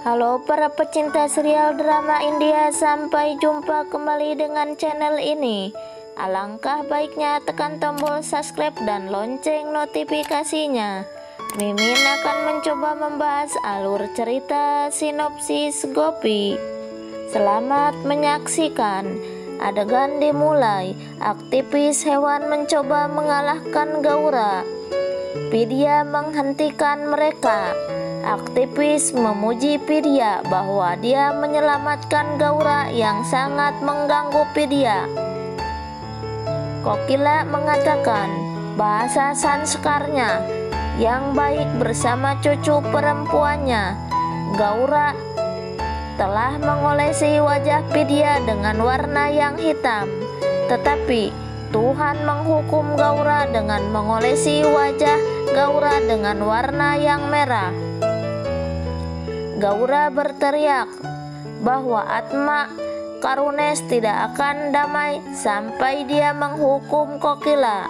Halo para pecinta serial drama India, sampai jumpa kembali dengan channel ini. Alangkah baiknya tekan tombol subscribe dan lonceng notifikasinya. Mimin akan mencoba membahas alur cerita sinopsis Gopi. Selamat menyaksikan. Adegan dimulai. Aktivis hewan mencoba mengalahkan Gaura. Vidya menghentikan mereka. Aktivis memuji Vidya bahwa dia menyelamatkan Gaura yang sangat mengganggu Vidya. Kokila mengatakan bahasa Sanskarnya yang baik bersama cucu perempuannya. Gaura telah mengolesi wajah Vidya dengan warna yang hitam, tetapi Tuhan menghukum Gaura dengan mengolesi wajah Gaura dengan warna yang merah. Gaura berteriak bahwa Atma Karunesh tidak akan damai sampai dia menghukum Kokila.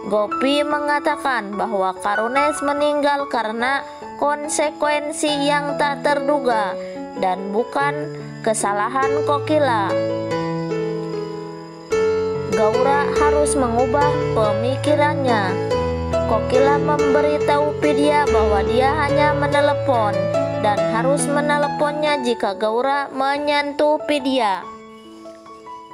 Gopi mengatakan bahwa Karunesh meninggal karena konsekuensi yang tak terduga dan bukan kesalahan Kokila. Gaura harus mengubah pemikirannya. Kokila memberitahu Vidya bahwa dia hanya menelepon dan harus meneleponnya jika Gaura menyentuh Vidya.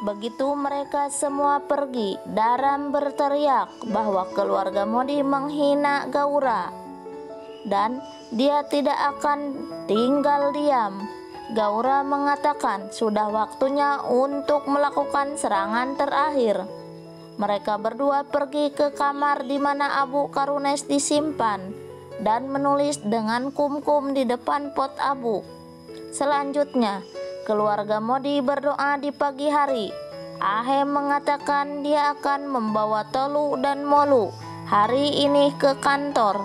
Begitu mereka semua pergi, Dharam berteriak bahwa keluarga Modi menghina Gaura dan dia tidak akan tinggal diam. Gaura mengatakan sudah waktunya untuk melakukan serangan terakhir. Mereka berdua pergi ke kamar di mana abu Karunesh disimpan dan menulis dengan kumkum di depan pot abu. Selanjutnya, keluarga Modi berdoa di pagi hari. Ahem mengatakan dia akan membawa Tolu dan Molu hari ini ke kantor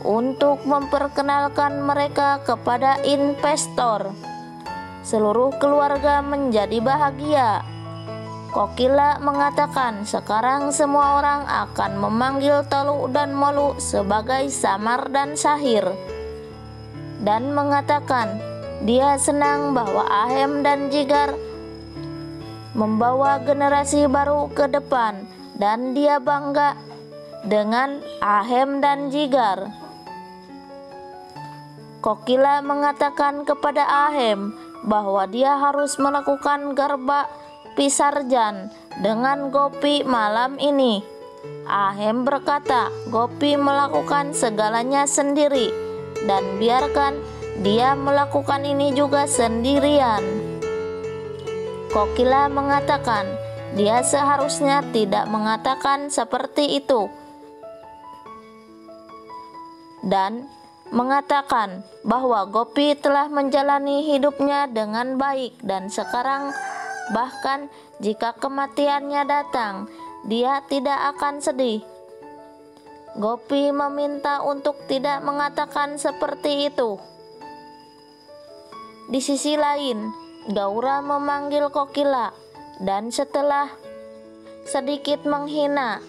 untuk memperkenalkan mereka kepada investor. Seluruh keluarga menjadi bahagia. Kokila mengatakan sekarang semua orang akan memanggil Tolu dan Molu sebagai Samar dan Sahir, dan mengatakan dia senang bahwa Ahem dan Jigar membawa generasi baru ke depan dan dia bangga dengan Ahem dan Jigar. Kokila mengatakan kepada Ahem bahwa dia harus melakukan garba Pisarjan dengan Gopi malam ini. Ahem berkata Gopi melakukan segalanya sendiri dan biarkan dia melakukan ini juga sendirian. Kokila mengatakan dia seharusnya tidak mengatakan seperti itu dan mengatakan bahwa Gopi telah menjalani hidupnya dengan baik dan sekarang bahkan jika kematiannya datang, dia tidak akan sedih. Gopi meminta untuk tidak mengatakan seperti itu. Di sisi lain, Gaura memanggil Kokila dan setelah sedikit menghina,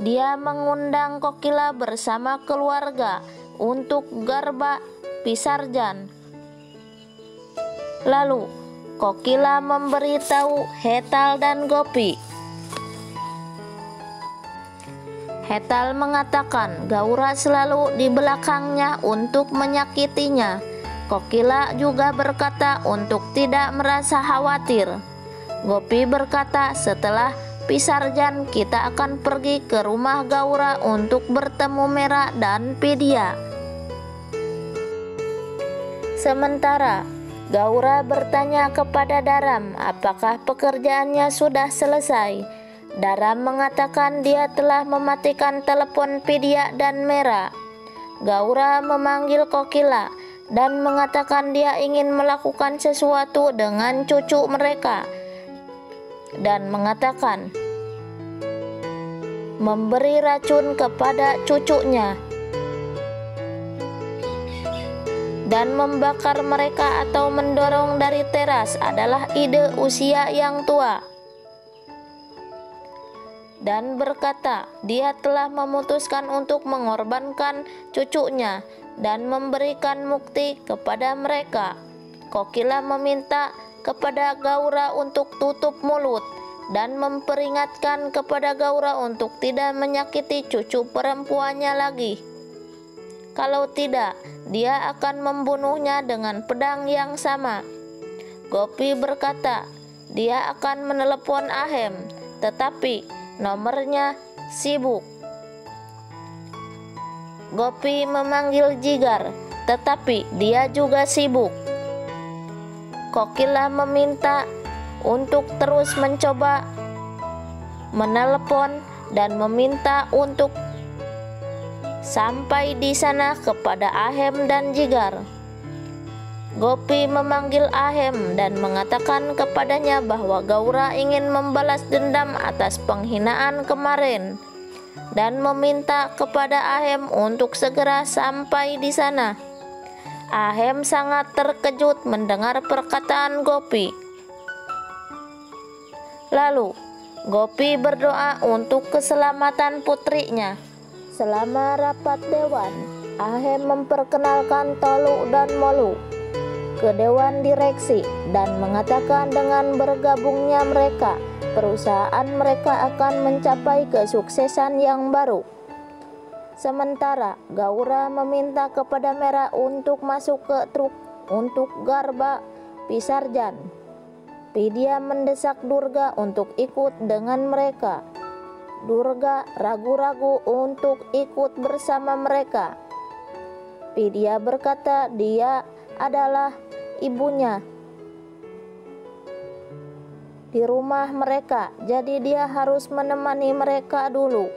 dia mengundang Kokila bersama keluarga untuk garba Pisarjan. Lalu Kokila memberitahu Hetal dan Gopi. Hetal mengatakan Gaura selalu di belakangnya untuk menyakitinya. Kokila juga berkata untuk tidak merasa khawatir. Gopi berkata setelah Pisarjan kita akan pergi ke rumah Gaura untuk bertemu Mera dan Vidya. Sementara Gaura bertanya kepada Dharam apakah pekerjaannya sudah selesai. Dharam mengatakan dia telah mematikan telepon Vidya dan Mera. Gaura memanggil Kokila dan mengatakan dia ingin melakukan sesuatu dengan cucu mereka dan mengatakan memberi racun kepada cucunya dan membakar mereka atau mendorong dari teras adalah ide usia yang tua. Dan berkata dia telah memutuskan untuk mengorbankan cucunya dan memberikan mukti kepada mereka. Kokila meminta kepada Gaura untuk tutup mulut dan memperingatkan kepada Gaura untuk tidak menyakiti cucu perempuannya lagi. Kalau tidak, dia akan membunuhnya dengan pedang yang sama. Gopi berkata, dia akan menelepon Ahem, tetapi nomornya sibuk. Gopi memanggil Jigar, tetapi dia juga sibuk. Kokila meminta untuk terus mencoba menelepon dan meminta untuk sampai di sana kepada Ahem dan Jigar. Gopi memanggil Ahem dan mengatakan kepadanya bahwa Gaura ingin membalas dendam atas penghinaan kemarin dan meminta kepada Ahem untuk segera sampai di sana. Ahem sangat terkejut mendengar perkataan Gopi. Lalu, Gopi berdoa untuk keselamatan putrinya. Selama rapat dewan, Ahem memperkenalkan Tolu dan Molu ke dewan direksi dan mengatakan dengan bergabungnya mereka, perusahaan mereka akan mencapai kesuksesan yang baru. Sementara Gaura meminta kepada Mera untuk masuk ke truk untuk Garba Pisarjan. Vidya mendesak Durga untuk ikut dengan mereka. Durga ragu-ragu untuk ikut bersama mereka. Vidya berkata dia adalah ibunya di rumah mereka, jadi dia harus menemani mereka dulu.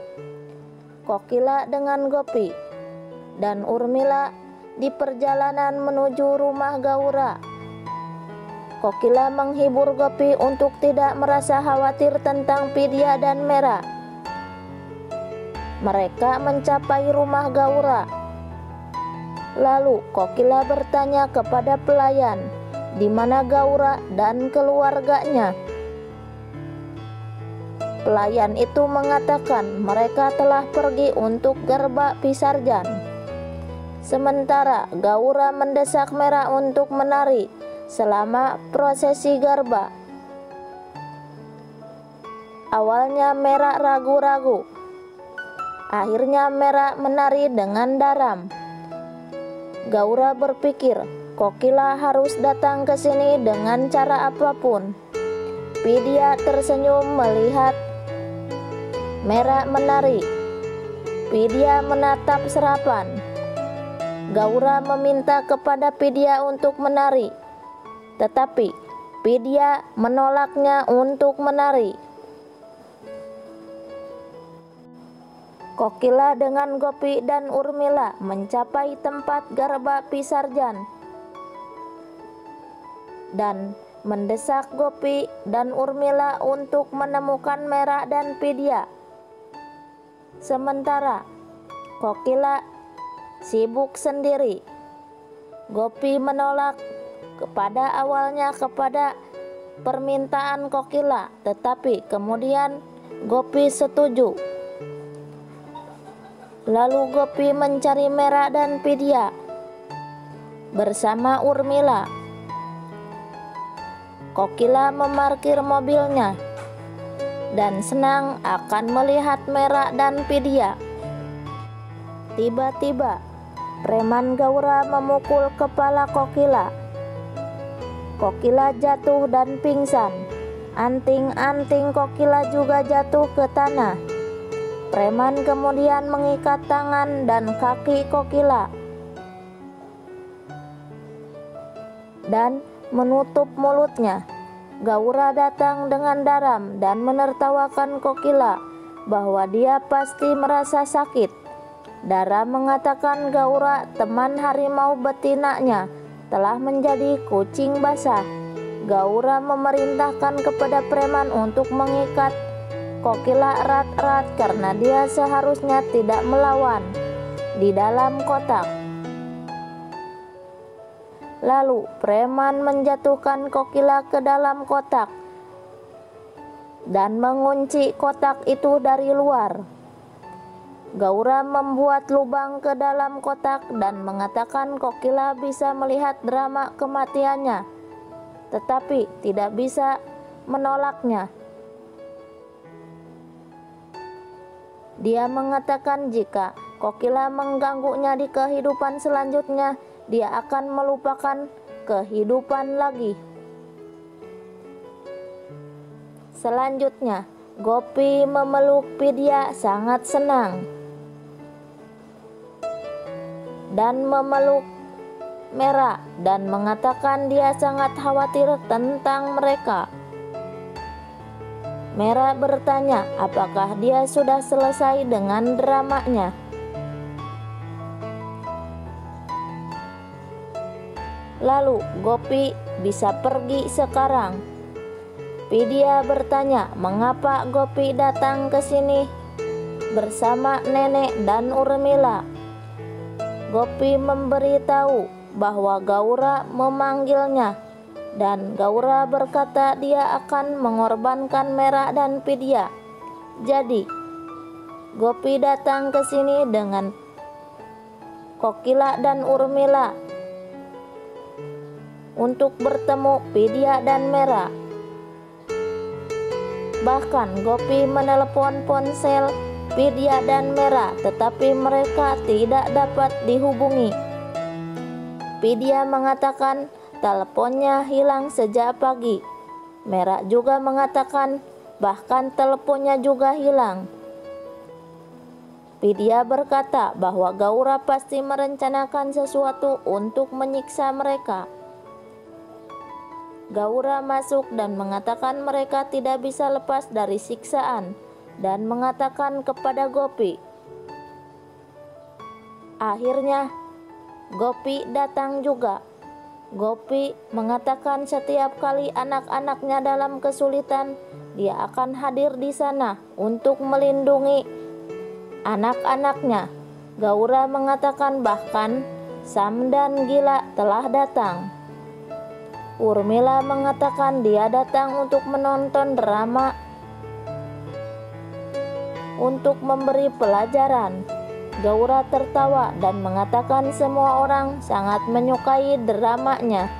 Kokila dengan Gopi dan Urmila di perjalanan menuju rumah Gaura. Kokila menghibur Gopi untuk tidak merasa khawatir tentang Vidya dan Mera. Mereka mencapai rumah Gaura. Lalu Kokila bertanya kepada pelayan, di mana Gaura dan keluarganya. Pelayan itu mengatakan mereka telah pergi untuk Garba Pisarjan. Sementara Gaura mendesak Mera untuk menari selama prosesi Garba. Awalnya Mera ragu-ragu. Akhirnya Mera menari dengan daram. Gaura berpikir Kokila harus datang ke sini dengan cara apapun. Vidya tersenyum melihat Mera menari. Vidya menatap serapan. Gaura meminta kepada Vidya untuk menari, tetapi Vidya menolaknya untuk menari. Kokila dengan Gopi dan Urmila mencapai tempat Garba Pisarjan dan mendesak Gopi dan Urmila untuk menemukan Mera dan Vidya. Sementara Kokila sibuk sendiri. Gopi menolak awalnya kepada permintaan Kokila, tetapi kemudian Gopi setuju. Lalu Gopi mencari Mera dan Vidya bersama Urmila. Kokila memarkir mobilnya dan senang akan melihat Mera dan Vidya. Tiba-tiba preman Gaura memukul kepala Kokila. Kokila jatuh dan pingsan. Anting-anting Kokila juga jatuh ke tanah. Preman kemudian mengikat tangan dan kaki Kokila dan menutup mulutnya. Gaura datang dengan daram dan menertawakan Kokila bahwa dia pasti merasa sakit. Dara mengatakan Gaura, teman harimau betinanya, telah menjadi kucing basah. Gaura memerintahkan kepada preman untuk mengikat Kokila erat-erat karena dia seharusnya tidak melawan di dalam kotak. Lalu preman menjatuhkan Kokila ke dalam kotak dan mengunci kotak itu dari luar. Gaura membuat lubang ke dalam kotak dan mengatakan Kokila bisa melihat drama kematiannya, tetapi tidak bisa menolaknya. Dia mengatakan jika Kokila mengganggunya di kehidupan selanjutnya, dia akan melupakan kehidupan lagi. Selanjutnya, Gopi memeluk Vidya sangat senang dan memeluk Mera dan mengatakan dia sangat khawatir tentang mereka. Mera bertanya apakah dia sudah selesai dengan dramanya. Lalu Gopi bisa pergi sekarang. Vidya bertanya mengapa Gopi datang ke sini bersama nenek dan Urmila. Gopi memberitahu bahwa Gaura memanggilnya dan Gaura berkata dia akan mengorbankan Mera dan Vidya. Jadi Gopi datang ke sini dengan Kokila dan Urmila untuk bertemu Vidya dan Mera. Bahkan Gopi menelepon ponsel Vidya dan Mera, tetapi mereka tidak dapat dihubungi. Vidya mengatakan teleponnya hilang sejak pagi. Mera juga mengatakan bahkan teleponnya juga hilang. Vidya berkata bahwa Gaura pasti merencanakan sesuatu untuk menyiksa mereka. Gaura masuk dan mengatakan mereka tidak bisa lepas dari siksaan dan mengatakan kepada Gopi. Akhirnya Gopi datang juga. Gopi mengatakan setiap kali anak-anaknya dalam kesulitan, dia akan hadir di sana untuk melindungi anak-anaknya. Gaura mengatakan bahkan Sam dan Gila telah datang. Urmila mengatakan dia datang untuk menonton drama untuk memberi pelajaran. Gaura tertawa dan mengatakan semua orang sangat menyukai dramanya.